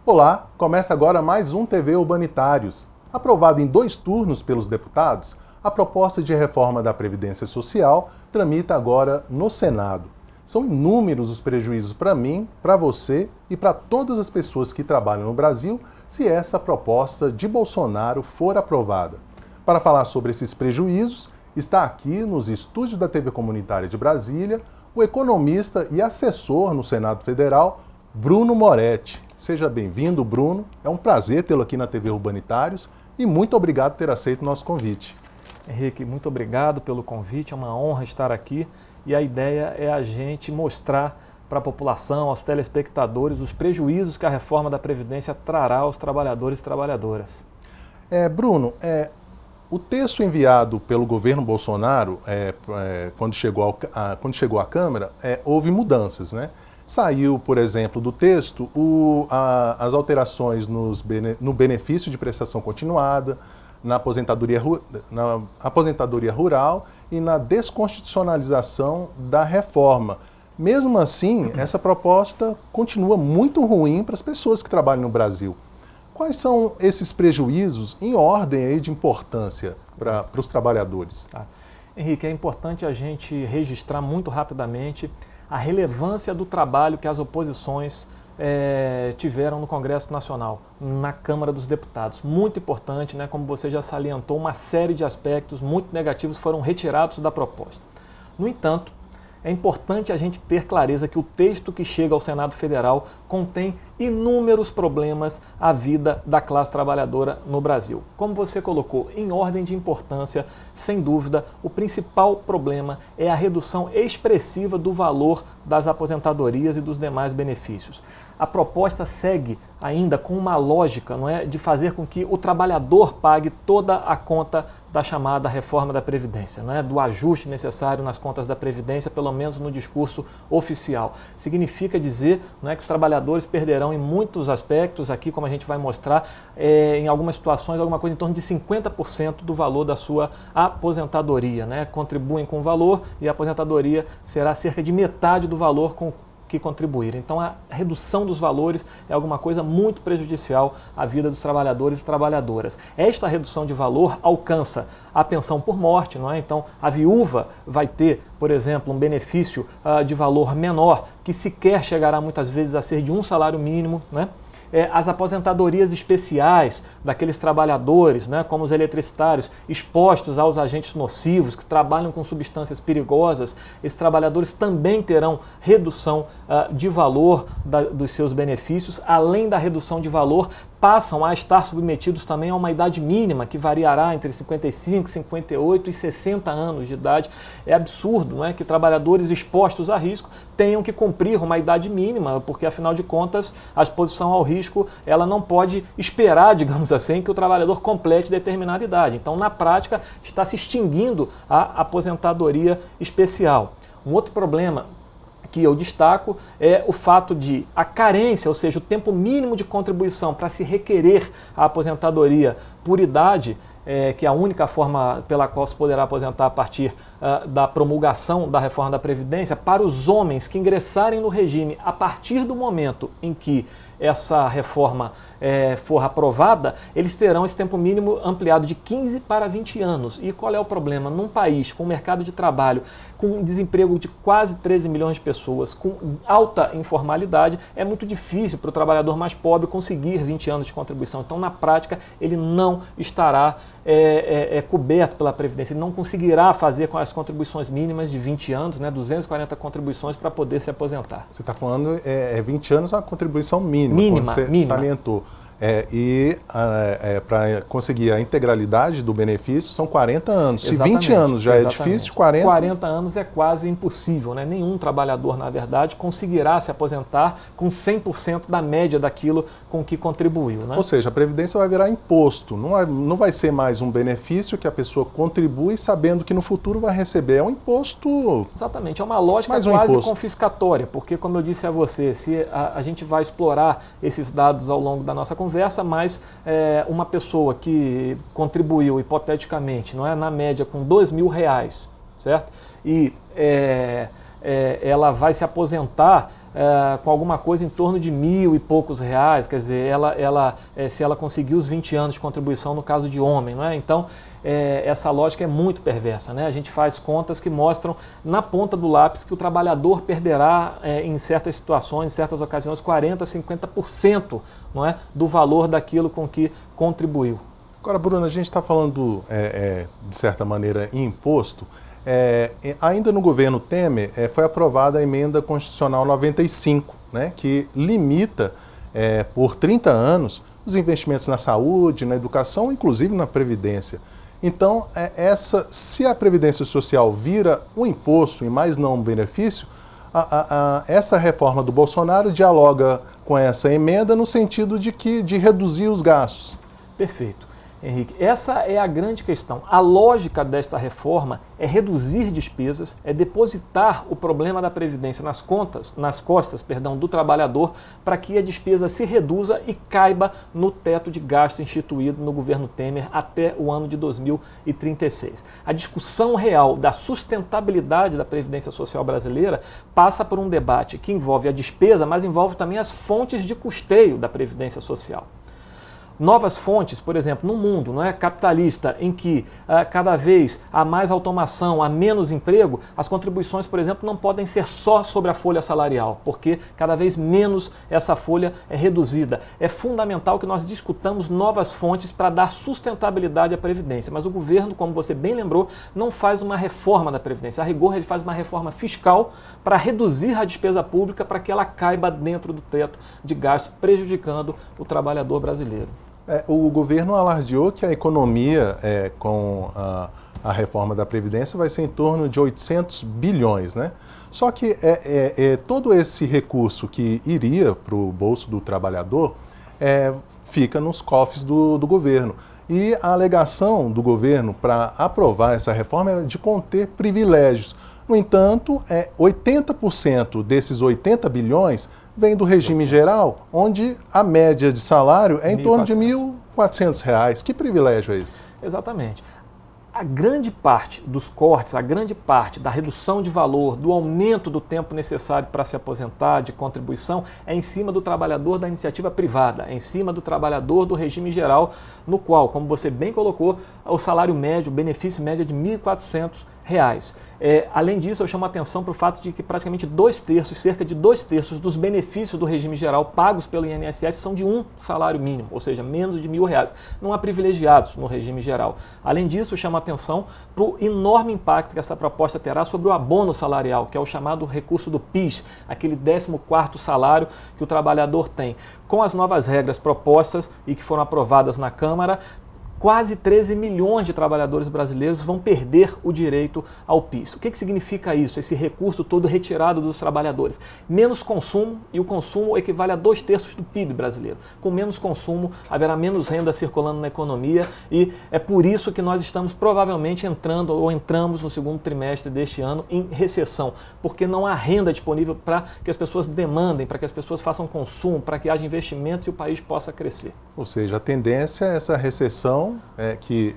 Olá, começa agora mais um TV Urbanitários. Aprovado em 2 turnos pelos deputados, a proposta de reforma da Previdência Social tramita agora no Senado. São inúmeros os prejuízos para mim, para você e para todas as pessoas que trabalham no Brasil se essa proposta de Bolsonaro for aprovada. Para falar sobre esses prejuízos, está aqui nos estúdios da TV Comunitária de Brasília o economista e assessor no Senado Federal, Bruno Moretti. Seja bem-vindo, Bruno. É um prazer tê-lo aqui na TV Urbanitários e muito obrigado por ter aceito o nosso convite. Henrique, muito obrigado pelo convite, é uma honra estar aqui e a ideia é a gente mostrar para a população, aos telespectadores, os prejuízos que a reforma da Previdência trará aos trabalhadores e trabalhadoras. Bruno, o texto enviado pelo governo Bolsonaro, quando chegou à Câmara, houve mudanças, né? Saiu, por exemplo, do texto as alterações no benefício de prestação continuada, na aposentadoria rural e na desconstitucionalização da reforma. Mesmo assim, essa proposta continua muito ruim para as pessoas que trabalham no Brasil. Quais são esses prejuízos em ordem aí de importância para os trabalhadores? Henrique, é importante a gente registrar muito rapidamente a relevância do trabalho que as oposições tiveram no Congresso Nacional, na Câmara dos Deputados. Muito importante, né? Como você já salientou, uma série de aspectos muito negativos foram retirados da proposta. No entanto, é importante a gente ter clareza que o texto que chega ao Senado Federal contém inúmeros problemas à vida da classe trabalhadora no Brasil. Como você colocou, em ordem de importância, sem dúvida, o principal problema é a redução expressiva do valor das aposentadorias e dos demais benefícios. A proposta segue ainda com uma lógica, não é, de fazer com que o trabalhador pague toda a conta da chamada reforma da Previdência, não é, do ajuste necessário nas contas da Previdência, pelo menos no discurso oficial. Significa dizer, não é, que os trabalhadores perderão em muitos aspectos, aqui como a gente vai mostrar, em algumas situações, alguma coisa em torno de 50% do valor da sua aposentadoria, né? Contribuem com o valor e a aposentadoria será cerca de metade do valor que contribuíram. Então a redução dos valores é alguma coisa muito prejudicial à vida dos trabalhadores e trabalhadoras. Esta redução de valor alcança a pensão por morte, não é? Então a viúva vai ter, por exemplo, um benefício de valor menor, que sequer chegará muitas vezes a ser de um salário mínimo, né? As aposentadorias especiais daqueles trabalhadores, né, como os eletricitários, expostos aos agentes nocivos, que trabalham com substâncias perigosas, esses trabalhadores também terão redução de valor dos seus benefícios. Além da redução de valor, passam a estar submetidos também a uma idade mínima, que variará entre 55, 58 e 60 anos de idade. É absurdo, não é, que trabalhadores expostos a risco tenham que cumprir uma idade mínima, porque, afinal de contas, a exposição ao risco ela não pode esperar, digamos assim, que o trabalhador complete determinada idade. Então, na prática, está se extinguindo a aposentadoria especial. Um outro problema que eu destaco é o fato de a carência, ou seja, o tempo mínimo de contribuição para se requerer a aposentadoria por idade, que é a única forma pela qual se poderá aposentar a partir da promulgação da reforma da Previdência, para os homens que ingressarem no regime a partir do momento em que essa reforma for aprovada, eles terão esse tempo mínimo ampliado de 15 para 20 anos. E qual é o problema? Num país com um mercado de trabalho, com um desemprego de quase 13 milhões de pessoas, com alta informalidade, é muito difícil para o trabalhador mais pobre conseguir 20 anos de contribuição. Então, na prática, ele não estará coberto pela Previdência, ele não conseguirá fazer com as contribuições mínimas de 20 anos, né, 240 contribuições para poder se aposentar. Você está falando 20 anos a contribuição mínima, como você salientou. Para conseguir a integralidade do benefício são 40 anos. Exatamente, se 20 anos já é difícil, 40 anos é quase impossível, né? Nenhum trabalhador, na verdade, conseguirá se aposentar com 100% da média daquilo com que contribuiu, né? Ou seja, a Previdência vai virar imposto, não vai ser mais um benefício que a pessoa contribui sabendo que no futuro vai receber. É um imposto. Exatamente, é uma lógica quase confiscatória, porque, como eu disse a você, se a gente vai explorar esses dados ao longo da nossa conversa, mas uma pessoa que contribuiu hipoteticamente, não é, na média com R$2.000, certo? E ela vai se aposentar com alguma coisa em torno de R$1.000 e poucos, quer dizer, se ela conseguir os 20 anos de contribuição no caso de homem, não é? Então, essa lógica é muito perversa, né? A gente faz contas que mostram na ponta do lápis que o trabalhador perderá em certas situações, em certas ocasiões, 40%, 50%, não é? Do valor daquilo com que contribuiu. Agora, Bruno, a gente está falando, de certa maneira, em imposto. Ainda no governo Temer foi aprovada a emenda constitucional 95, né, que limita por 30 anos os investimentos na saúde, na educação, inclusive na Previdência. Então, se a Previdência Social vira um imposto e mais não um benefício, essa reforma do Bolsonaro dialoga com essa emenda no sentido de reduzir os gastos. Perfeito. Henrique, essa é a grande questão. A lógica desta reforma é reduzir despesas, é depositar o problema da Previdência nas costas do trabalhador, para que a despesa se reduza e caiba no teto de gasto instituído no governo Temer até o ano de 2036. A discussão real da sustentabilidade da Previdência Social brasileira passa por um debate que envolve a despesa, mas envolve também as fontes de custeio da Previdência Social. Novas fontes, por exemplo, no mundo capitalista, em que cada vez há mais automação, há menos emprego, as contribuições, por exemplo, não podem ser só sobre a folha salarial, porque cada vez menos essa folha é reduzida. É fundamental que nós discutamos novas fontes para dar sustentabilidade à Previdência, mas o governo, como você bem lembrou, não faz uma reforma da Previdência. A rigor, ele faz uma reforma fiscal para reduzir a despesa pública para que ela caiba dentro do teto de gasto, prejudicando o trabalhador brasileiro. O governo alardeou que a economia com a reforma da Previdência vai ser em torno de 800 bilhões, né? Só que todo esse recurso que iria para o bolso do trabalhador fica nos cofres do governo. E a alegação do governo para aprovar essa reforma é de conter privilégios. No entanto, 80% desses 80 bilhões vem do regime geral, onde a média de salário é em torno de R$ 1.400. Que privilégio é esse? Exatamente. A grande parte dos cortes, a grande parte da redução de valor, do aumento do tempo necessário para se aposentar, de contribuição, é em cima do trabalhador da iniciativa privada, é em cima do trabalhador do regime geral, no qual, como você bem colocou, o salário médio, o benefício médio é de R$ 1.400. Além disso, eu chamo a atenção para o fato de que praticamente cerca de 2/3 dos benefícios do regime geral pagos pelo INSS são de um salário mínimo, ou seja, menos de R$ 1.000. Não há privilegiados no regime geral. Além disso, eu chamo a atenção para o enorme impacto que essa proposta terá sobre o abono salarial, que é o chamado recurso do PIS, aquele 14º salário que o trabalhador tem. Com as novas regras propostas e que foram aprovadas na Câmara, quase 13 milhões de trabalhadores brasileiros vão perder o direito ao PIS. O que significa isso? Esse recurso todo retirado dos trabalhadores. Menos consumo, e o consumo equivale a 2/3 do PIB brasileiro. Com menos consumo, haverá menos renda circulando na economia, e é por isso que nós estamos provavelmente entramos no segundo trimestre deste ano em recessão, porque não há renda disponível para que as pessoas demandem, para que as pessoas façam consumo, para que haja investimentos e o país possa crescer. Ou seja, a tendência é essa recessão que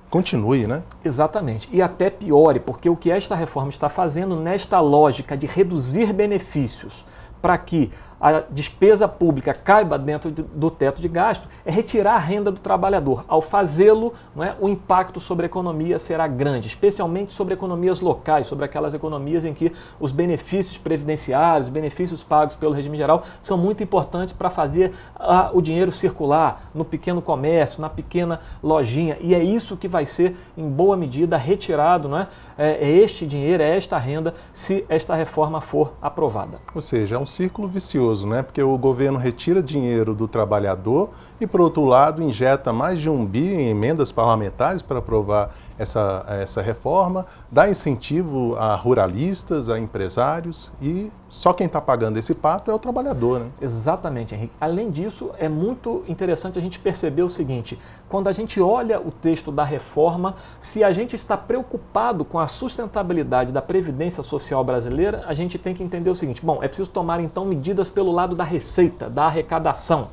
continue, né? Exatamente. E até piore, porque o que esta reforma está fazendo nesta lógica de reduzir benefícios para que a despesa pública caiba dentro do teto de gasto, é retirar a renda do trabalhador. Ao fazê-lo, o impacto sobre a economia será grande, especialmente sobre economias locais, sobre aquelas economias em que os benefícios previdenciários, os benefícios pagos pelo regime geral são muito importantes para fazer o dinheiro circular no pequeno comércio, na pequena lojinha. E é isso que vai ser, em boa medida, retirado, é este dinheiro, é esta renda, se esta reforma for aprovada. Ou seja, é um círculo vicioso, porque o governo retira dinheiro do trabalhador e, por outro lado, injeta mais de R$1 bi em emendas parlamentares para aprovar essa reforma, dá incentivo a ruralistas, a empresários, e só quem está pagando esse pato é o trabalhador, né? Exatamente, Henrique. Além disso, é muito interessante a gente perceber o seguinte: quando a gente olha o texto da reforma, se a gente está preocupado com a sustentabilidade da Previdência Social brasileira, a gente tem que entender o seguinte: bom, é preciso tomar então medidas pelo lado da receita, da arrecadação.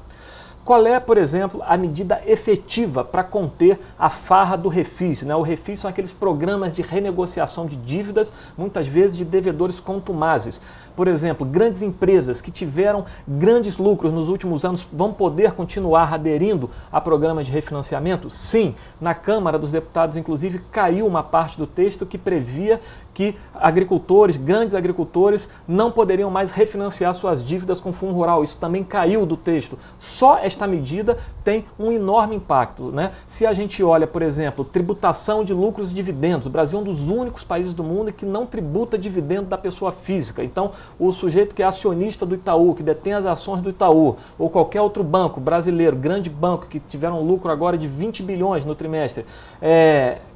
Qual é, por exemplo, a medida efetiva para conter a farra do refis? O refis são aqueles programas de renegociação de dívidas, muitas vezes de devedores contumazes. Por exemplo, grandes empresas que tiveram grandes lucros nos últimos anos vão poder continuar aderindo a programas de refinanciamento? Sim. Na Câmara dos Deputados, inclusive, caiu uma parte do texto que previa que agricultores, grandes agricultores, não poderiam mais refinanciar suas dívidas com fundo rural. Isso também caiu do texto. Só esta medida tem um enorme impacto, né? Se a gente olha, por exemplo, tributação de lucros e dividendos, o Brasil é um dos únicos países do mundo que não tributa dividendo da pessoa física. Então, o sujeito que é acionista do Itaú, que detém as ações do Itaú, ou qualquer outro banco brasileiro, grande banco, que tiveram um lucro agora de 20 bilhões no trimestre,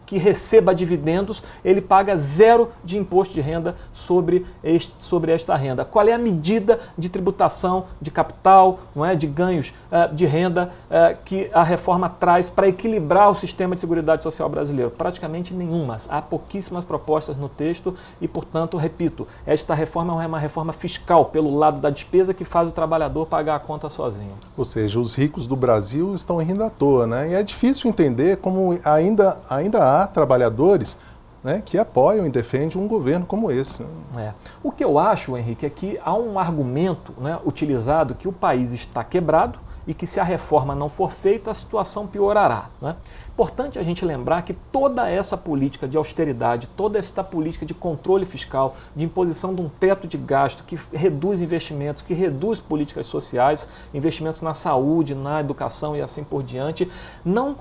que receba dividendos, ele paga 0 de imposto de renda sobre esta renda. Qual é a medida de tributação de capital, não é, de ganhos de renda que a reforma traz para equilibrar o sistema de seguridade social brasileiro? Praticamente nenhumas. Há pouquíssimas propostas no texto e, portanto, repito, esta reforma é uma reforma fiscal pelo lado da despesa que faz o trabalhador pagar a conta sozinho. Ou seja, os ricos do Brasil estão rindo à toa, né? E é difícil entender como ainda há trabalhadores, né, que apoiam e defendem um governo como esse. Né? O que eu acho, Henrique, é que há um argumento, né, utilizado que o país está quebrado e que se a reforma não for feita, a situação piorará. Né? Importante a gente lembrar que toda essa política de austeridade, toda essa política de controle fiscal, de imposição de um teto de gasto que reduz investimentos, que reduz políticas sociais, investimentos na saúde, na educação e assim por diante, não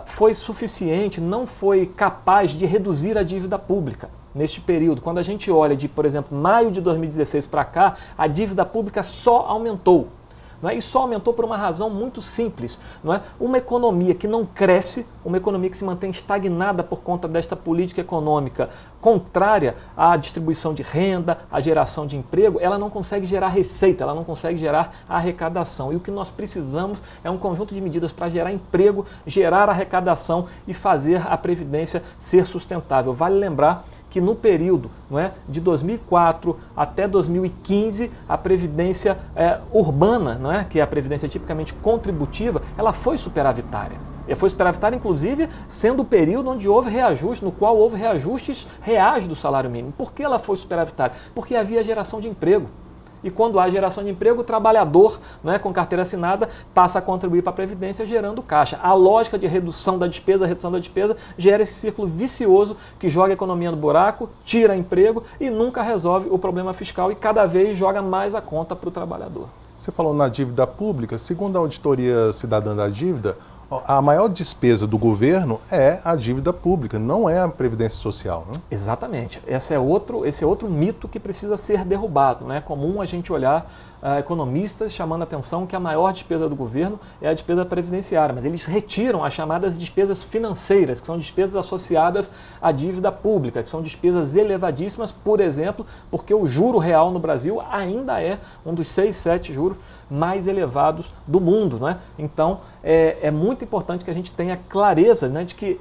foi suficiente, não foi capaz de reduzir a dívida pública. Neste período, quando a gente olha de, por exemplo, maio de 2016 para cá, a dívida pública só aumentou. Não é? E só aumentou por uma razão muito simples. Não é? Uma economia que não cresce, uma economia que se mantém estagnada por conta desta política econômica contrária à distribuição de renda, à geração de emprego, ela não consegue gerar receita, ela não consegue gerar arrecadação. E o que nós precisamos é um conjunto de medidas para gerar emprego, gerar arrecadação e fazer a Previdência ser sustentável. Vale lembrar que no período, não é, de 2004 até 2015, a Previdência urbana, não é, que é a Previdência tipicamente contributiva, ela foi superavitária. E foi superavitária, inclusive, sendo o período onde houve reajuste, no qual houve reajustes reais do salário mínimo. Por que ela foi superavitária? Porque havia geração de emprego. E quando há geração de emprego, o trabalhador, né, com carteira assinada, passa a contribuir para a Previdência gerando caixa. A lógica de redução da despesa gera esse círculo vicioso que joga a economia no buraco, tira emprego e nunca resolve o problema fiscal e cada vez joga mais a conta para o trabalhador. Você falou na dívida pública, segundo a Auditoria Cidadã da Dívida, a maior despesa do governo é a dívida pública, não é a Previdência Social. Né? Exatamente. Esse é outro mito que precisa ser derrubado. Né? É comum a gente olhar economistas chamando a atenção que a maior despesa do governo é a despesa previdenciária, mas eles retiram as chamadas despesas financeiras, que são despesas associadas à dívida pública, que são despesas elevadíssimas, por exemplo, porque o juro real no Brasil ainda é um dos 6, 7 juros mais elevados do mundo. Né? Então, é muito importante que a gente tenha clareza, né, de que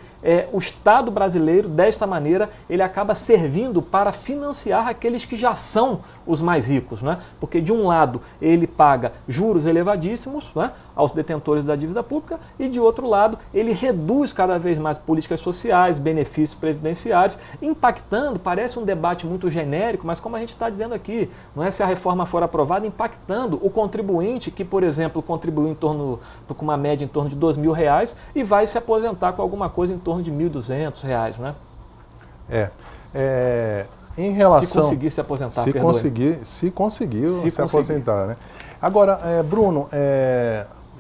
o Estado brasileiro, desta maneira, ele acaba servindo para financiar aqueles que já são os mais ricos. Né? Porque, de um lado, ele paga juros elevadíssimos, né, aos detentores da dívida pública e, de outro lado, ele reduz cada vez mais políticas sociais, benefícios previdenciários, impactando, parece um debate muito genérico, mas como a gente está dizendo aqui, não é, se a reforma for aprovada, impactando o contribuinte que, por exemplo, contribuiu com uma média em torno de R$2.000 e vai se aposentar com alguma coisa em torno de R$1.200, né? Em relação... Se conseguir se aposentar, se conseguiu se aposentar, né? Agora, Bruno,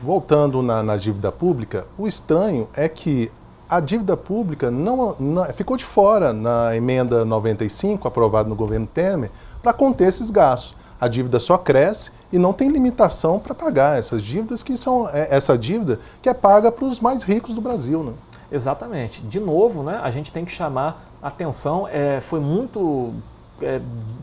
voltando na dívida pública, o estranho é que a dívida pública ficou de fora na emenda 95, aprovada no governo Temer, para conter esses gastos. A dívida só cresce e não tem limitação para pagar essas dívidas, que são essa dívida que é paga para os mais ricos do Brasil. Né? Exatamente. De novo, né, a gente tem que chamar atenção,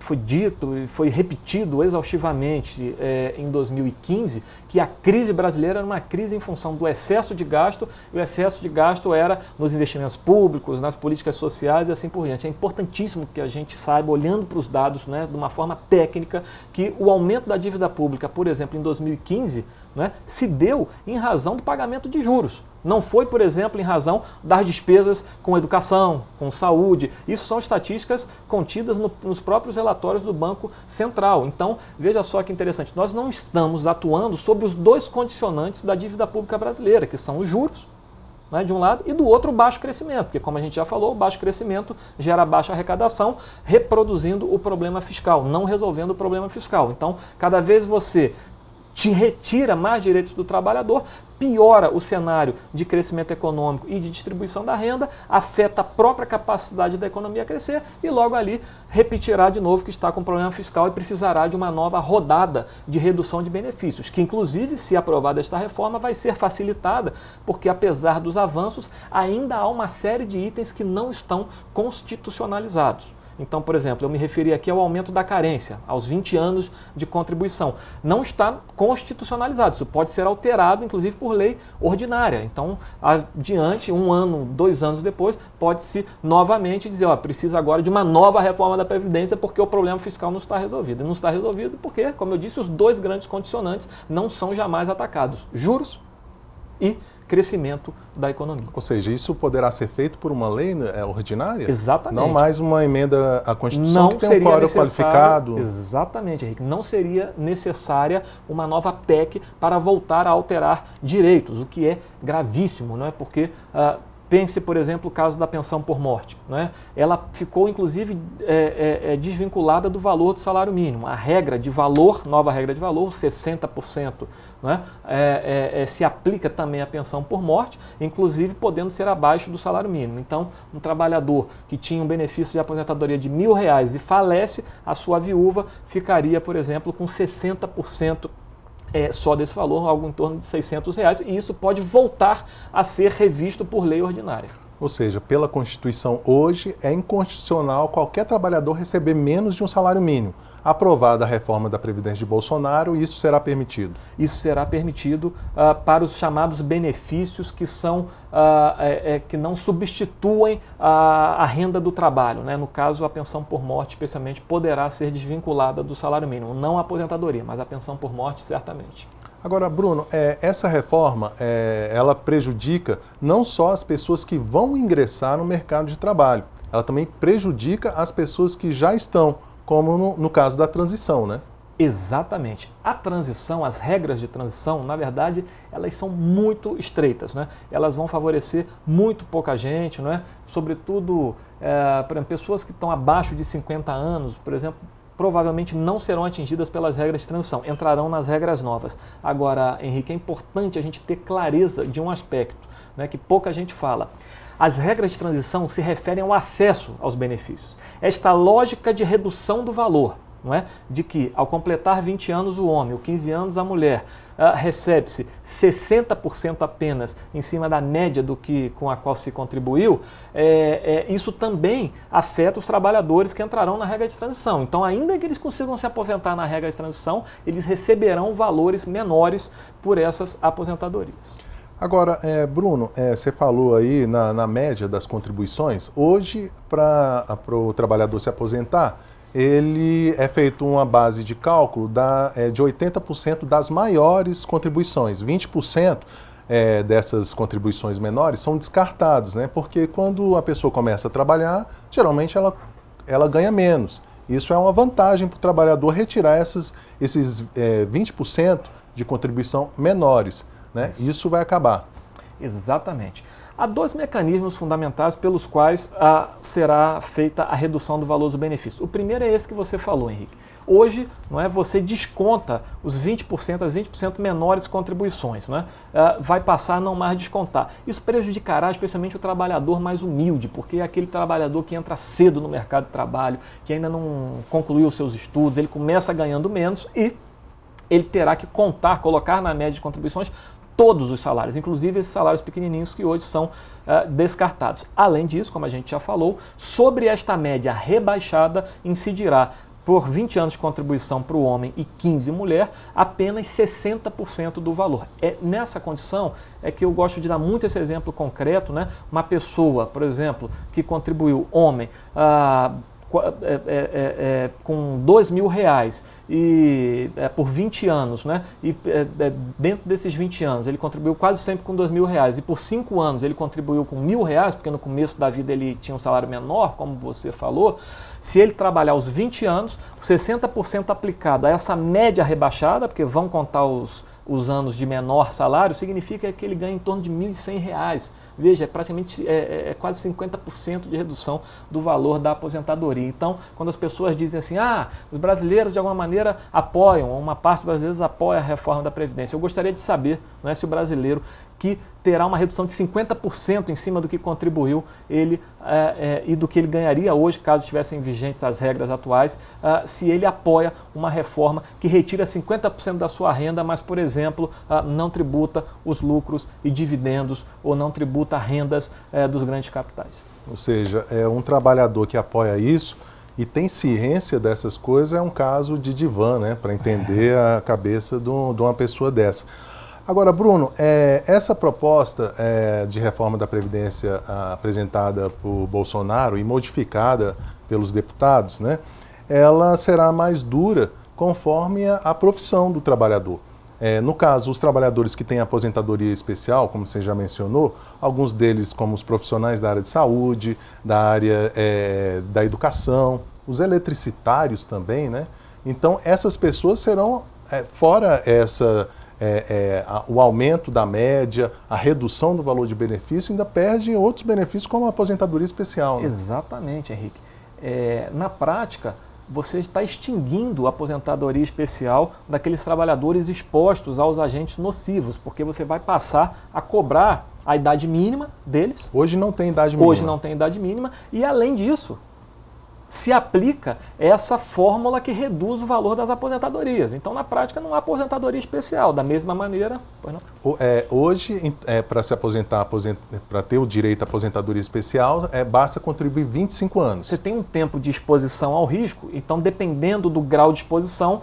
foi dito e foi repetido exaustivamente em 2015 que a crise brasileira era uma crise em função do excesso de gasto, e o excesso de gasto era nos investimentos públicos, nas políticas sociais e assim por diante. É importantíssimo que a gente saiba, olhando para os dados, né, de uma forma técnica, que o aumento da dívida pública, por exemplo, em 2015, né, se deu em razão do pagamento de juros. Não foi, por exemplo, em razão das despesas com educação, com saúde. Isso são estatísticas contidas nos próprios relatórios do Banco Central. Então, veja só que interessante, nós não estamos atuando sobre os dois condicionantes da dívida pública brasileira, que são os juros, né, de um lado, e do outro o baixo crescimento, porque como a gente já falou, o baixo crescimento gera baixa arrecadação, reproduzindo o problema fiscal, não resolvendo o problema fiscal. Então, cada vez você te retira mais direitos do trabalhador, piora o cenário de crescimento econômico e de distribuição da renda, afeta a própria capacidade da economia a crescer e logo ali repetirá de novo que está com problema fiscal e precisará de uma nova rodada de redução de benefícios, que inclusive, se aprovada esta reforma, vai ser facilitada, porque apesar dos avanços, ainda há uma série de itens que não estão constitucionalizados. Então, por exemplo, eu me referi aqui ao aumento da carência, aos 20 anos de contribuição. Não está constitucionalizado, isso pode ser alterado, inclusive, por lei ordinária. Então, adiante, 1 ano, 2 anos depois, pode-se novamente dizer, precisa agora de uma nova reforma da Previdência porque o problema fiscal não está resolvido. E não está resolvido porque, como eu disse, os dois grandes condicionantes não são jamais atacados, juros e crescimento da economia. Ou seja, isso poderá ser feito por uma lei ordinária? Exatamente. Não mais uma emenda à Constituição não que tem um quórum qualificado? Exatamente, Henrique. Não seria necessária uma nova PEC para voltar a alterar direitos, o que é gravíssimo, não é? Porque pense, por exemplo, o caso da pensão por morte. Né? Ela ficou, inclusive, desvinculada do valor do salário mínimo. A regra de valor, nova regra de valor, 60%, né? Se aplica também à pensão por morte, inclusive podendo ser abaixo do salário mínimo. Então, um trabalhador que tinha um benefício de aposentadoria de R$1.000 e falece, a sua viúva ficaria, por exemplo, com 60% só desse valor, algo em torno de R$600, e isso pode voltar a ser revisto por lei ordinária. Ou seja, pela Constituição hoje é inconstitucional qualquer trabalhador receber menos de um salário mínimo. Aprovada a reforma da Previdência de Bolsonaro, isso será permitido? Isso será permitido para os chamados benefícios que são que não substituem a renda do trabalho. Né? No caso, a pensão por morte, especialmente, poderá ser desvinculada do salário mínimo. Não a aposentadoria, mas a pensão por morte, certamente. Agora, Bruno, essa reforma ela prejudica não só as pessoas que vão ingressar no mercado de trabalho, ela também prejudica as pessoas que já estão, como no caso da transição, né? Exatamente. A transição, as regras de transição, na verdade, elas são muito estreitas, né? Elas vão favorecer muito pouca gente, né? Sobretudo, por exemplo, pessoas que estão abaixo de 50 anos, por exemplo, provavelmente não serão atingidas pelas regras de transição, entrarão nas regras novas. Agora, Henrique, é importante a gente ter clareza de um aspecto, né, que pouca gente fala. As regras de transição se referem ao acesso aos benefícios. Esta lógica de redução do valor, não é? De que, ao completar 20 anos o homem, ou 15 anos a mulher, recebe-se 60% apenas em cima da média com a qual se contribuiu, isso também afeta os trabalhadores que entrarão na regra de transição. Então, ainda que eles consigam se aposentar na regra de transição, eles receberão valores menores por essas aposentadorias. Agora, Bruno, você falou aí na média das contribuições. Hoje, para o trabalhador se aposentar, ele é feito uma base de cálculo de 80% das maiores contribuições. 20% dessas contribuições menores são descartadas, né? Porque quando a pessoa começa a trabalhar, geralmente ela ganha menos. Isso é uma vantagem para o trabalhador retirar esses 20% de contribuição menores. Né? Isso vai acabar. Exatamente. Há 2 mecanismos fundamentais pelos quais será feita a redução do valor do benefício. O primeiro é esse que você falou, Henrique. Hoje, não é, você desconta os 20%, as 20% menores contribuições. Não é? Vai passar a não mais descontar. Isso prejudicará especialmente o trabalhador mais humilde, porque é aquele trabalhador que entra cedo no mercado de trabalho, que ainda não concluiu os seus estudos, ele começa ganhando menos e ele terá que colocar na média de contribuições todos os salários, inclusive esses salários pequenininhos que hoje são descartados. Além disso, como a gente já falou, sobre esta média rebaixada incidirá por 20 anos de contribuição para o homem e 15 mulher, apenas 60% do valor. Nessa condição que eu gosto de dar muito esse exemplo concreto, né? Uma pessoa, por exemplo, que contribuiu, homem, com R$2.000 e por 20 anos, né? E dentro desses 20 anos ele contribuiu quase sempre com R$2.000 e por 5 anos ele contribuiu com R$1.000, porque no começo da vida ele tinha um salário menor, como você falou. Se ele trabalhar os 20 anos, 60% aplicado a essa média rebaixada, porque vão contar os anos de menor salário, significa que ele ganha em torno de R$1.100. Veja, praticamente quase 50% de redução do valor da aposentadoria. Então, quando as pessoas dizem assim, os brasileiros de alguma maneira apoiam, uma parte dos brasileiros apoia a reforma da Previdência, eu gostaria de saber, não é, se o brasileiro que terá uma redução de 50% em cima do que contribuiu ele e do que ele ganharia hoje, caso estivessem vigentes as regras atuais, se ele apoia uma reforma que retira 50% da sua renda, mas, por exemplo, não tributa os lucros e dividendos ou não tributa rendas dos grandes capitais. Ou seja, um trabalhador que apoia isso e tem ciência dessas coisas é um caso de divã, né, para entender a cabeça de uma pessoa dessa. Agora, Bruno, essa proposta de reforma da Previdência apresentada por Bolsonaro e modificada pelos deputados, né, ela será mais dura conforme a profissão do trabalhador. No caso, os trabalhadores que têm aposentadoria especial, como você já mencionou, alguns deles como os profissionais da área de saúde, da área da educação, os eletricitários também, né? Então, essas pessoas serão, fora o aumento da média, a redução do valor de benefício, ainda perde outros benefícios como a aposentadoria especial. Né? Exatamente, Henrique. Na prática, você está extinguindo a aposentadoria especial daqueles trabalhadores expostos aos agentes nocivos, porque você vai passar a cobrar a idade mínima deles. Hoje não tem idade mínima. Hoje não tem idade mínima e, além disso, se aplica essa fórmula que reduz o valor das aposentadorias. Então, na prática, não há aposentadoria especial. Da mesma maneira, pois não? Hoje, para se aposentar, para ter o direito à aposentadoria especial, basta contribuir 25 anos. Você tem um tempo de exposição ao risco, então, dependendo do grau de exposição,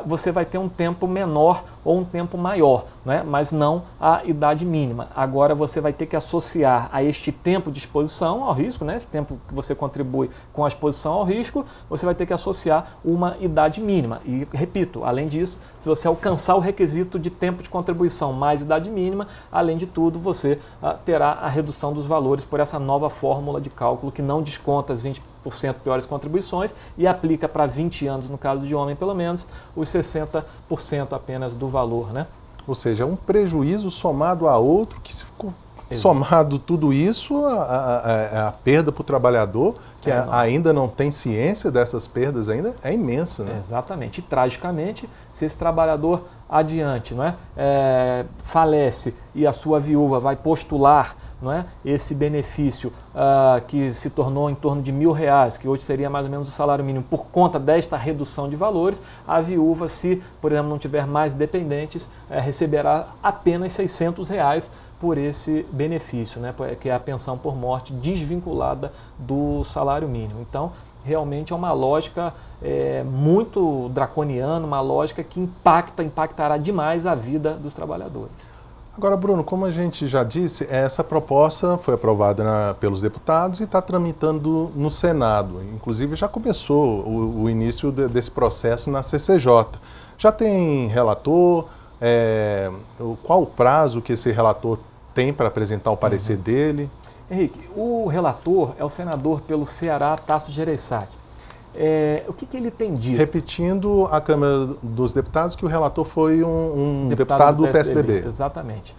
você vai ter um tempo menor ou um tempo maior, né? Mas não a idade mínima. Agora, você vai ter que associar a este tempo de exposição ao risco, né? Esse tempo que você contribui com a exposição ao risco, você vai ter que associar uma idade mínima. E, repito, além disso, se você alcançar o requisito de tempo de contribuição mais idade mínima, além de tudo, você terá a redução dos valores por essa nova fórmula de cálculo que não desconta as 20% piores contribuições e aplica para 20 anos, no caso de homem pelo menos, os 60% apenas do valor, né? Ou seja, um prejuízo somado a outro que se ficou... Somado tudo isso, a perda para o trabalhador, que ainda não tem ciência dessas perdas ainda, é imensa. Né? Exatamente. E, tragicamente, se esse trabalhador adiante falece e a sua viúva vai postular esse benefício que se tornou em torno de R$1.000, que hoje seria mais ou menos o salário mínimo, por conta desta redução de valores, a viúva, se, por exemplo, não tiver mais dependentes, receberá apenas R$600 por esse benefício, que é a pensão por morte desvinculada do salário mínimo. Então, realmente é uma lógica muito draconiana, uma lógica que impactará demais a vida dos trabalhadores. Agora, Bruno, como a gente já disse, essa proposta foi aprovada pelos deputados e está tramitando no Senado. Inclusive, já começou o início desse processo na CCJ. Já tem relator? Qual o prazo que esse relator tem para apresentar o parecer dele? Henrique, o relator é o senador pelo Ceará, Tasso Gereissati. O que ele tem dito? Repetindo a Câmara dos Deputados, que o relator foi um deputado do PSDB. Exatamente.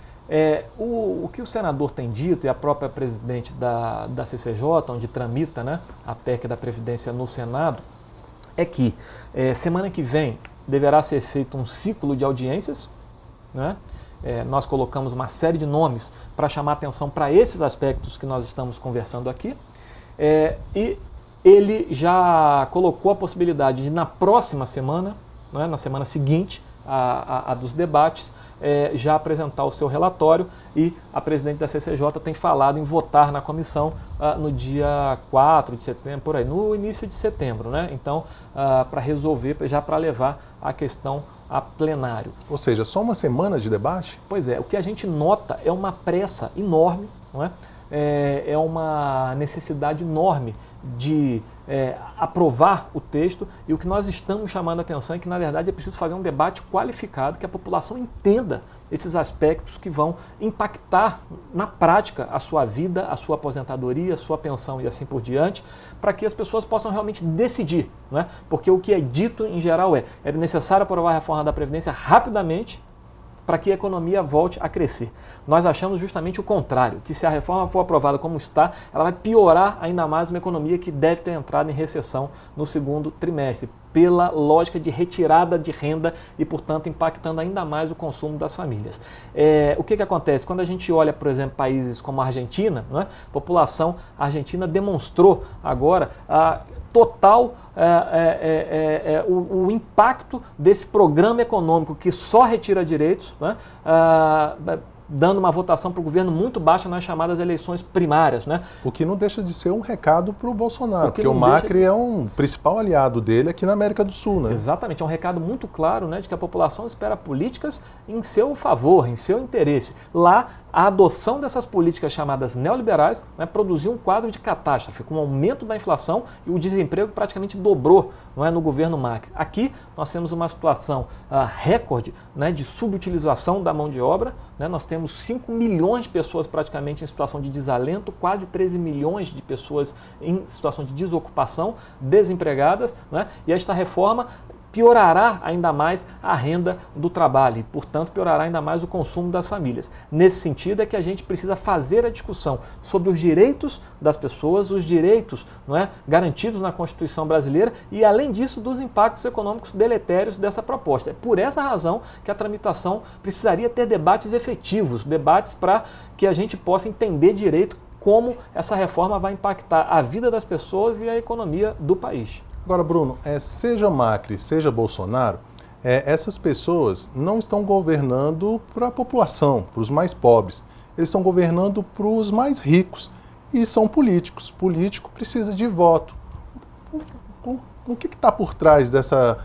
O que o senador tem dito, e a própria presidente da CCJ, onde tramita a PEC da Previdência no Senado, é que semana que vem deverá ser feito um ciclo de audiências, nós colocamos uma série de nomes para chamar atenção para esses aspectos que nós estamos conversando aqui. E ele já colocou a possibilidade de, na próxima semana, na semana seguinte a dos debates, já apresentar o seu relatório, e a presidente da CCJ tem falado em votar na comissão no dia 4 de setembro, por aí, no início de setembro. Então, para resolver, já para levar a questão a plenário. Ou seja, só uma semana de debate? Pois é, o que a gente nota é uma pressa enorme, é uma necessidade enorme de aprovar o texto, e o que nós estamos chamando a atenção é que, na verdade, é preciso fazer um debate qualificado, que a população entenda esses aspectos que vão impactar na prática a sua vida, a sua aposentadoria, a sua pensão e assim por diante, para que as pessoas possam realmente decidir, não é? Porque o que é dito em geral é necessário aprovar a reforma da Previdência rapidamente, para que a economia volte a crescer. Nós achamos justamente o contrário, que se a reforma for aprovada como está, ela vai piorar ainda mais uma economia que deve ter entrado em recessão no segundo trimestre, pela lógica de retirada de renda e, portanto, impactando ainda mais o consumo das famílias. O que acontece? Quando a gente olha, por exemplo, países como a Argentina, não é? A população argentina demonstrou agora total o impacto desse programa econômico que só retira direitos, né? Dando uma votação para o governo muito baixa nas chamadas eleições primárias, né? O que não deixa de ser um recado para o Bolsonaro, porque o Macri é um principal aliado dele aqui na América do Sul, né? Exatamente, é um recado muito claro, né, de que a população espera políticas em seu favor, em seu interesse. Lá, a adoção dessas políticas chamadas neoliberais, né, produziu um quadro de catástrofe, com o aumento da inflação e o desemprego praticamente dobrou, não é, no governo Macri. Aqui nós temos uma situação recorde, né, de subutilização da mão de obra, né, nós temos 5 milhões de pessoas praticamente em situação de desalento, quase 13 milhões de pessoas em situação de desocupação, desempregadas, né, e esta reforma piorará ainda mais a renda do trabalho e, portanto, piorará ainda mais o consumo das famílias. Nesse sentido é que a gente precisa fazer a discussão sobre os direitos das pessoas, os direitos, não é, garantidos na Constituição brasileira e, além disso, dos impactos econômicos deletérios dessa proposta. É por essa razão que a tramitação precisaria ter debates efetivos, debates para que a gente possa entender direito como essa reforma vai impactar a vida das pessoas e a economia do país. Agora, Bruno, seja Macri, seja Bolsonaro, essas pessoas não estão governando para a população, para os mais pobres. Eles estão governando para os mais ricos e são políticos. Político precisa de voto. O que está por trás dessa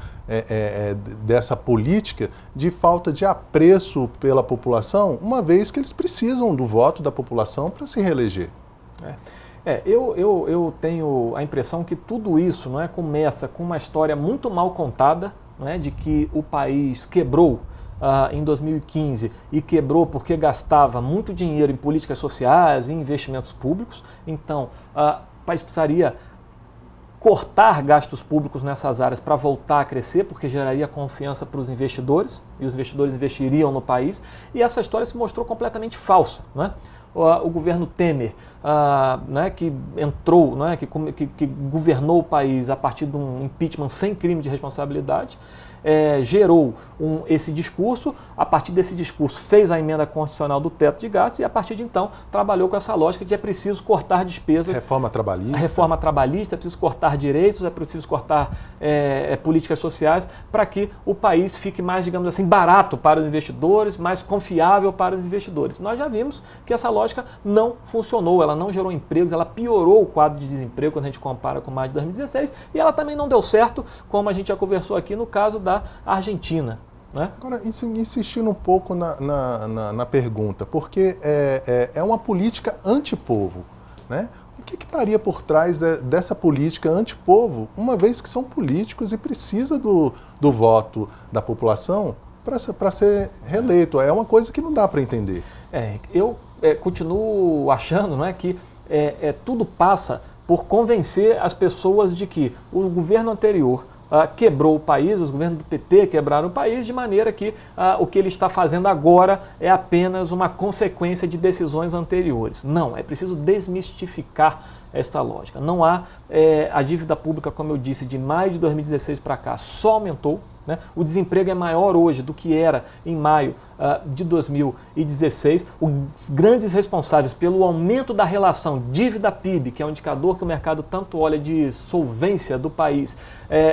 política de falta de apreço pela população, uma vez que eles precisam do voto da população para se reeleger? Eu tenho a impressão que tudo isso, não é, começa com uma história muito mal contada, não é, de que o país quebrou em 2015 e quebrou porque gastava muito dinheiro em políticas sociais e investimentos públicos. Então, o país precisaria cortar gastos públicos nessas áreas para voltar a crescer, porque geraria confiança para os investidores e os investidores investiriam no país. E essa história se mostrou completamente falsa, não é? O governo Temer, né, que entrou, né, que governou o país a partir de um impeachment sem crime de responsabilidade, gerou esse discurso, a partir desse discurso fez a emenda constitucional do teto de gastos e a partir de então trabalhou com essa lógica de é preciso cortar despesas. Reforma trabalhista. Reforma trabalhista, é preciso cortar direitos, é preciso cortar políticas sociais para que o país fique mais, digamos assim, barato para os investidores, mais confiável para os investidores. Nós já vimos que essa lógica não funcionou, ela não gerou empregos, ela piorou o quadro de desemprego quando a gente compara com maio de 2016 e ela também não deu certo, como a gente já conversou aqui no caso da Argentina. Né? Agora, insistindo um pouco na pergunta, porque é uma política antipovo, né? O que estaria por trás dessa política antipovo, uma vez que são políticos e precisa do voto da população para ser reeleito? É uma coisa que não dá para entender. Eu continuo achando, não é, que tudo passa por convencer as pessoas de que o governo anterior quebrou o país, os governos do PT quebraram o país, de maneira que o que ele está fazendo agora é apenas uma consequência de decisões anteriores. Não, é preciso desmistificar esta lógica. Não há a dívida pública, como eu disse, de maio de 2016 para cá, só aumentou. Né? O desemprego é maior hoje do que era em maio de 2016. Os grandes responsáveis pelo aumento da relação dívida-PIB, que é um indicador que o mercado tanto olha de solvência do país,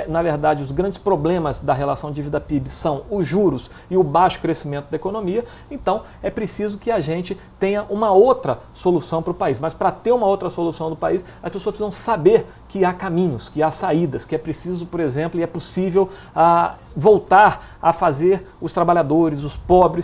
na verdade, os grandes problemas da relação dívida-PIB são os juros e o baixo crescimento da economia. Então, é preciso que a gente tenha uma outra solução para o país. Mas para ter uma outra solução do país, as pessoas precisam saber que há caminhos, que há saídas, que é preciso, por exemplo, e é possível voltar a fazer os trabalhadores, os pobres,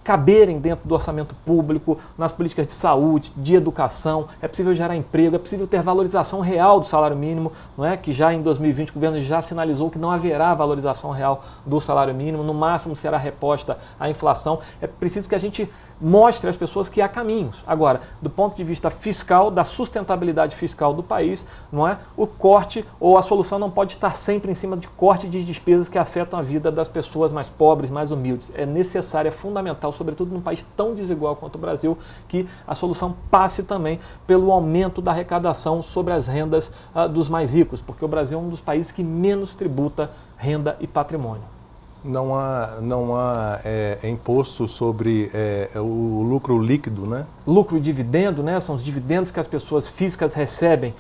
caberem dentro do orçamento público, nas políticas de saúde, de educação, é possível gerar emprego, é possível ter valorização real do salário mínimo, não é? Que já em 2020 o governo já sinalizou que não haverá valorização real do salário mínimo, no máximo será reposta a inflação. É preciso que a gente mostre às pessoas que há caminhos. Agora, do ponto de vista fiscal, da sustentabilidade fiscal do país, não é? O corte ou a solução não pode estar sempre em cima de corte de despesas que afetam a vida das pessoas mais pobres, mais humildes. É necessário, é fundamental, sobretudo num país tão desigual quanto o Brasil, que a solução passe também pelo aumento da arrecadação sobre as rendas dos mais ricos, porque o Brasil é um dos países que menos tributa renda e patrimônio. Não há imposto sobre o lucro líquido, né? Lucro e dividendo, né? São os dividendos que as pessoas físicas recebem,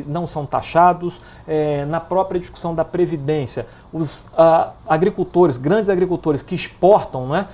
não são taxados. Na própria discussão da Previdência, os agricultores, grandes agricultores que exportam, né,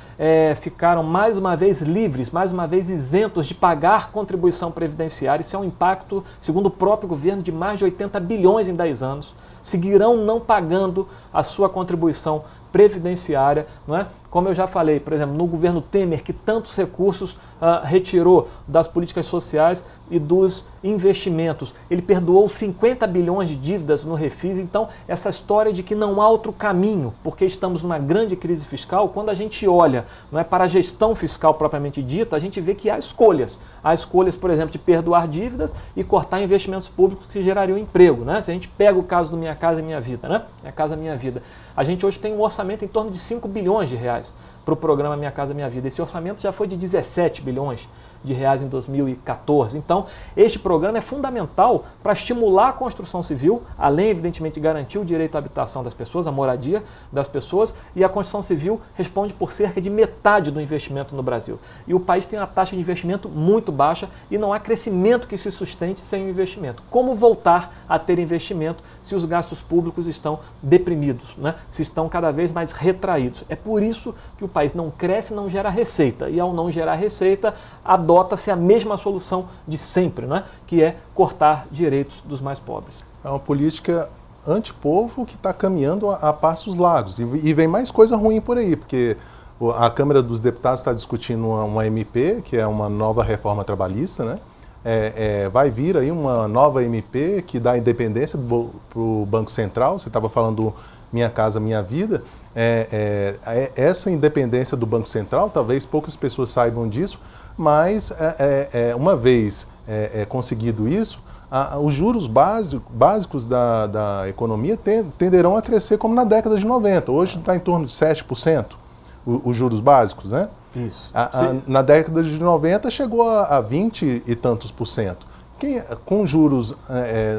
ficaram mais uma vez livres, mais uma vez isentos de pagar contribuição previdenciária. Isso é um impacto, segundo o próprio governo, de mais de 80 bilhões em 10 anos. Seguirão não pagando a sua contribuição previdenciária, não é? Como eu já falei, por exemplo, no governo Temer, que tantos recursos retirou das políticas sociais e dos investimentos. Ele perdoou 50 bilhões de dívidas no Refis. Então, essa história de que não há outro caminho, porque estamos numa grande crise fiscal, quando a gente olha, não é, para a gestão fiscal propriamente dita, a gente vê que há escolhas. Há escolhas, por exemplo, de perdoar dívidas e cortar investimentos públicos que gerariam emprego, né? Se a gente pega o caso do Minha Casa Minha Vida, né? Minha Casa Minha Vida. A gente hoje tem um orçamento em torno de 5 bilhões de reais para o programa Minha Casa Minha Vida. Esse orçamento já foi de 17 bilhões de reais em 2014. Então, este programa é fundamental para estimular a construção civil, além, evidentemente, de garantir o direito à habitação das pessoas, a moradia das pessoas, e a construção civil responde por cerca de metade do investimento no Brasil. E o país tem uma taxa de investimento muito baixa e não há crescimento que se sustente sem o investimento. Como voltar a ter investimento se os gastos públicos estão deprimidos, né? Se estão cada vez mais retraídos? É por isso que o país não cresce, não gera receita, e ao não gerar receita, adota-se a mesma solução de sempre, né? Que é cortar direitos dos mais pobres. É uma política antipovo que está caminhando a passos largos. E vem mais coisa ruim por aí, porque a Câmara dos Deputados está discutindo uma MP, que é uma nova reforma trabalhista, né? Vai vir aí uma nova MP que dá independência para o Banco Central. Você estava falando do Minha Casa Minha Vida. Essa independência do Banco Central, talvez poucas pessoas saibam disso, mas uma vez conseguido isso, os juros básicos da economia tenderão a crescer como na década de 90. Hoje está em torno de 7%, os juros básicos, né? Isso. Na década de 90 chegou a 20 e tantos por cento. Com juros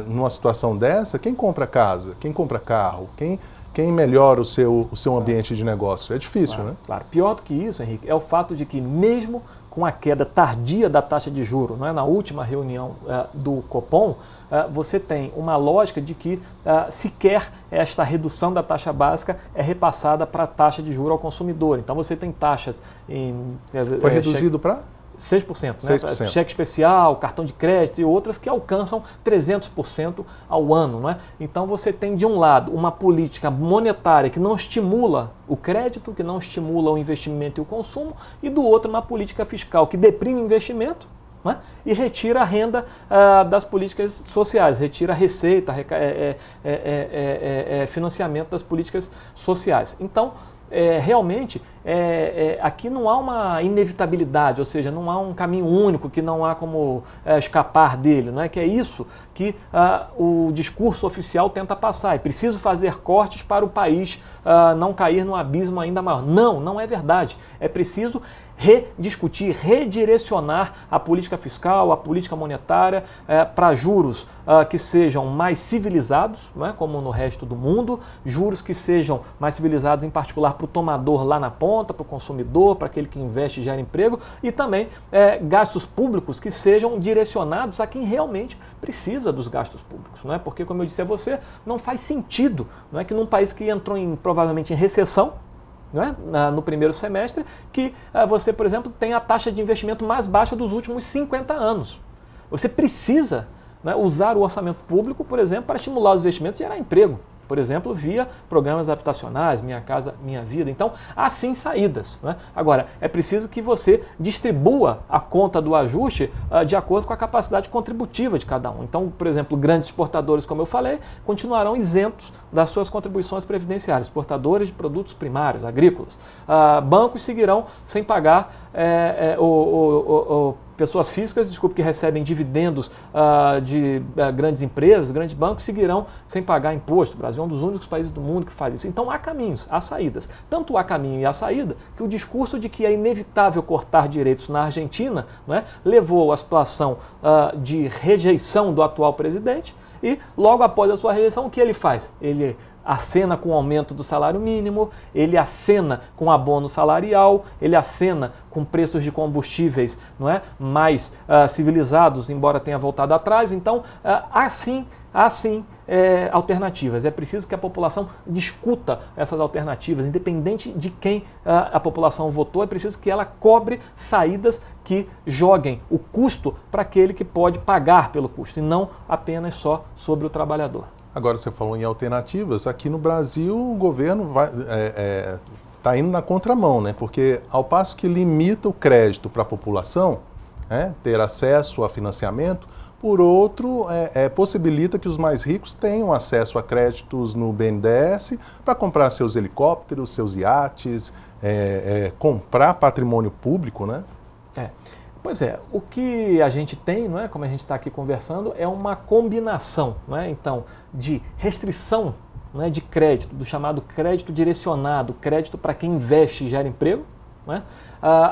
numa situação dessa, quem compra casa? Quem compra carro? Quem melhora o seu ambiente de negócio? É difícil, claro, né? Claro. Pior do que isso, Henrique, é o fato de que mesmo com a queda tardia da taxa de juros, não é, na última reunião do Copom, você tem uma lógica de que sequer esta redução da taxa básica é repassada para a taxa de juros ao consumidor. Então você tem taxas Foi reduzido para? 6%, né? 6%. Cheque especial, cartão de crédito e outras que alcançam 300% ao ano, não é? Então você tem de um lado uma política monetária que não estimula o crédito, que não estimula o investimento e o consumo, e do outro uma política fiscal que deprime o investimento, né? E retira a renda das políticas sociais, retira a receita, financiamento das políticas sociais. Então, realmente, aqui não há uma inevitabilidade, ou seja, não há um caminho único que não há como escapar dele, não é? Que é isso que o discurso oficial tenta passar. É preciso fazer cortes para o país não cair num abismo ainda maior. Não é verdade. É preciso rediscutir, redirecionar a política fiscal, a política monetária para juros que sejam mais civilizados, não é? Como no resto do mundo, juros que sejam mais civilizados em particular para o tomador lá na ponta, para o consumidor, para aquele que investe e gera emprego, e também gastos públicos que sejam direcionados a quem realmente precisa dos gastos públicos, não é? Porque, como eu disse a você, não faz sentido, não é, que num país que entrou provavelmente em recessão, não é? No primeiro semestre, que você, por exemplo, tem a taxa de investimento mais baixa dos últimos 50 anos. Você precisa, né, usar o orçamento público, por exemplo, para estimular os investimentos e gerar emprego. por exemplo, via programas habitacionais, Minha Casa Minha Vida. Então, há sim saídas, né? Agora, é preciso que você distribua a conta do ajuste de acordo com a capacidade contributiva de cada um. Então, por exemplo, grandes exportadores, como eu falei, continuarão isentos das suas contribuições previdenciárias, exportadores de produtos primários, agrícolas. Bancos seguirão sem pagar pessoas físicas, que recebem dividendos de grandes empresas, grandes bancos, seguirão sem pagar imposto. O Brasil é um dos únicos países do mundo que faz isso. Então há caminhos, há saídas. Tanto há caminho e há saída que o discurso de que é inevitável cortar direitos na Argentina, né, levou à situação de rejeição do atual presidente e logo após a sua rejeição, o que ele faz? Ele acena com o aumento do salário mínimo, ele acena com abono salarial, ele acena com preços de combustíveis, não é, mais civilizados, embora tenha voltado atrás. Então, há sim alternativas. É preciso que a população discuta essas alternativas, independente de quem a população votou, é preciso que ela cobre saídas que joguem o custo para aquele que pode pagar pelo custo, e não apenas só sobre o trabalhador. Agora, você falou em alternativas. Aqui no Brasil, o governo está indo na contramão, né? Porque ao passo que limita o crédito para a população, ter acesso a financiamento, por outro, possibilita que os mais ricos tenham acesso a créditos no BNDES para comprar seus helicópteros, seus iates, comprar patrimônio público, né? Pois é, o que a gente tem, não é, como a gente está aqui conversando, é uma combinação, não é, então, de restrição, não é, de crédito, do chamado crédito direcionado, crédito para quem investe e gera emprego. Não é?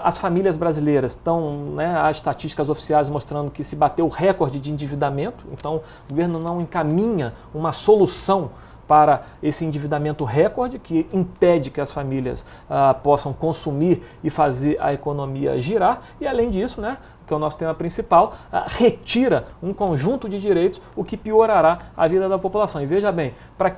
As famílias brasileiras estão, né, há estatísticas oficiais mostrando que se bateu o recorde de endividamento, então o governo não encaminha uma solução para esse endividamento recorde que impede que as famílias possam consumir e fazer a economia girar. E além disso, né, que é o nosso tema principal, retira um conjunto de direitos, o que piorará a vida da população. E veja bem, para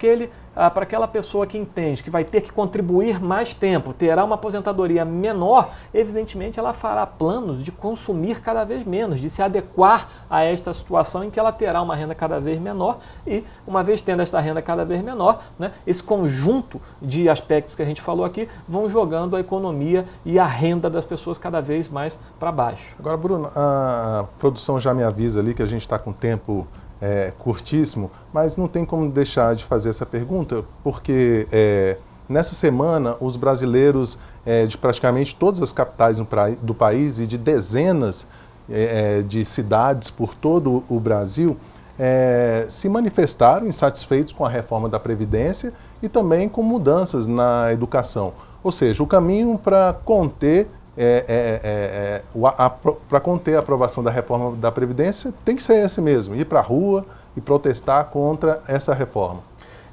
aquela pessoa que entende que vai ter que contribuir mais tempo, terá uma aposentadoria menor, evidentemente ela fará planos de consumir cada vez menos, de se adequar a esta situação em que ela terá uma renda cada vez menor e, uma vez tendo esta renda cada vez menor, né, esse conjunto de aspectos que a gente falou aqui vão jogando a economia e a renda das pessoas cada vez mais para baixo. Agora, Bruno, a produção já me avisa ali que a gente está com tempo curtíssimo, mas não tem como deixar de fazer essa pergunta, porque nessa semana os brasileiros de praticamente todas as capitais do país e de dezenas de cidades por todo o Brasil se manifestaram insatisfeitos com a reforma da Previdência e também com mudanças na educação. Ou seja, o caminho para conter para conter a aprovação da reforma da Previdência tem que ser esse mesmo, ir para a rua e protestar contra essa reforma.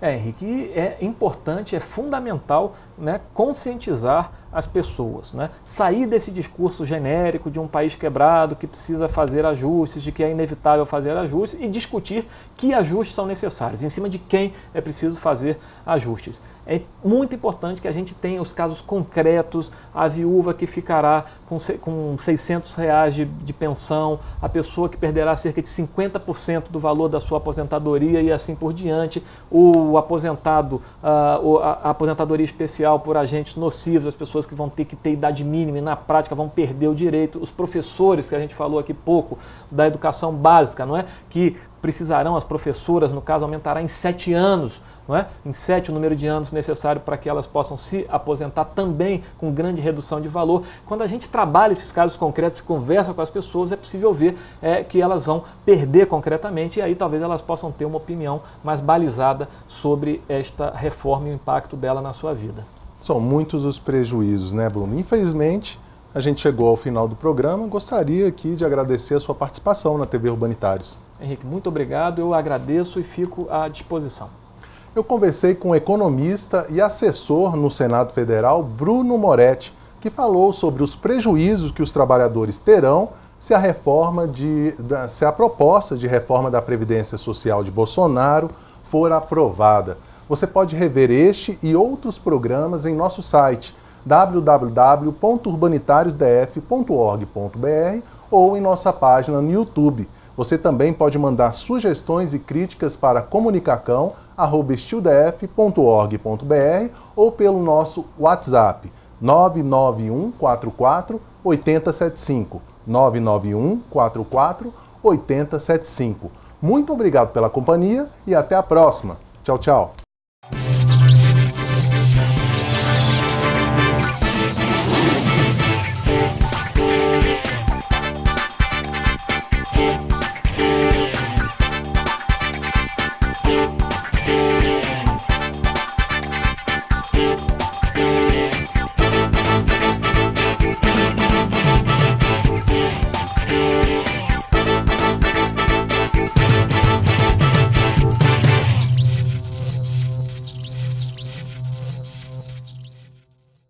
Henrique, é importante, é fundamental, né, conscientizar as pessoas, né? Sair desse discurso genérico de um país quebrado que precisa fazer ajustes, de que é inevitável fazer ajustes e discutir que ajustes são necessários, em cima de quem é preciso fazer ajustes. É muito importante que a gente tenha os casos concretos, a viúva que ficará com R$600 de pensão, a pessoa que perderá cerca de 50% do valor da sua aposentadoria e assim por diante, o aposentado, a aposentadoria especial por agentes nocivos, as pessoas que vão ter que ter idade mínima e na prática vão perder o direito, os professores, que a gente falou aqui pouco, da educação básica, não é? Que precisarão, as professoras, no caso, aumentará em 7 anos, não é? Em 7 o número de anos necessário para que elas possam se aposentar, também com grande redução de valor. Quando a gente trabalha esses casos concretos e conversa com as pessoas, é possível ver que elas vão perder concretamente e aí talvez elas possam ter uma opinião mais balizada sobre esta reforma e o impacto dela na sua vida. São muitos os prejuízos, né, Bruno? Infelizmente, a gente chegou ao final do programa. Gostaria aqui de agradecer a sua participação na TV Urbanitários. Henrique, muito obrigado. Eu agradeço e fico à disposição. Eu conversei com o economista e assessor no Senado Federal, Bruno Moretti, que falou sobre os prejuízos que os trabalhadores terão se a proposta de reforma da Previdência Social de Bolsonaro for aprovada. Você pode rever este e outros programas em nosso site www.urbanitariosdf.org.br ou em nossa página no YouTube. Você também pode mandar sugestões e críticas para comunicacão, estildef.org.br ou pelo nosso WhatsApp 99144 8075. 99144 8075. Muito obrigado pela companhia e até a próxima. Tchau, tchau.